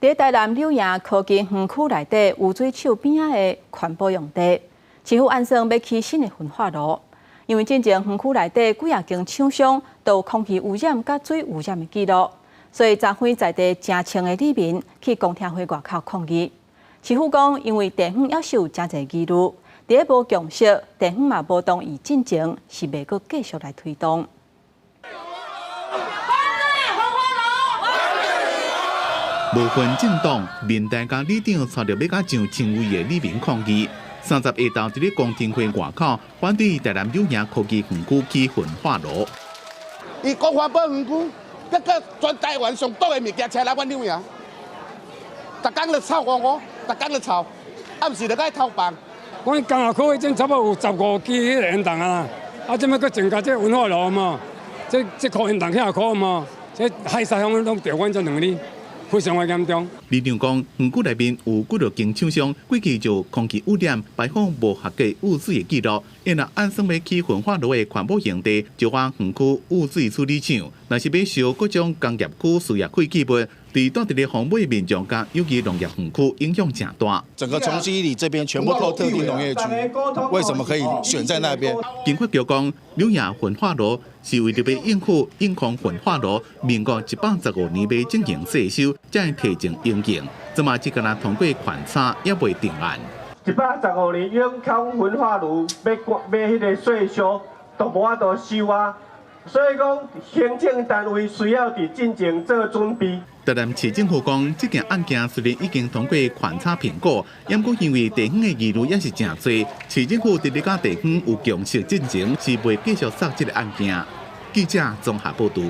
在台南柳营科技园区内底污水厂边仔的环保用地，市府按算要起新的焚化炉，因为之前园区内底几啊间厂商都有空气污染甲水污染的记录，所以召回在地真清的里民去公听会外口抗议。市府讲，因为地方也是有真侪疑虑，在无共识，地方嘛无同意进程，是袂阁继续来推动。 无分政党，民代甲里长带着要甲上轻微的里民抗议。30下昼伫咧公听会外口反对台南柳营科技园区起焚化炉。伊讲环保园区，结果全台湾上多的物件车来阮柳营，逐工就臭糊糊，逐工就臭，暗时就该偷房。阮刚下区已经差不多有15支迄个烟筒啊，即摆佫增加这焚化炉嘛，这颗烟筒遐颗嘛，这海沙乡拢着阮这两里。 非常的严重。里长讲，园区内面有几多间厂商过去就空气污染、排放无合格污水的记录，因若按算要起焚化炉的环保用地，就往园区污水处理厂。若是要烧各种工业区事业废弃物，对当地的防卫民众甲尤其农业园区影响真大。整个崇基里这边全部都特定农业区，为什么可以选在那边？经发局讲，柳营焚化炉是为了要应付永康焚化炉民国115年要进行税收，才会提前营业。这嘛只敢若通过勘查，也未定案。115年永康焚化炉要迄个税收都无法度收啊，所以讲行政单位需要伫进前做准备。 台南市政府讲，这件案件虽然已经通过勘查评估，不过因为地方的疑虑也是真多，市政府伫咧甲地方有共识进程，是袂继续杀这个案件。记者综合报道。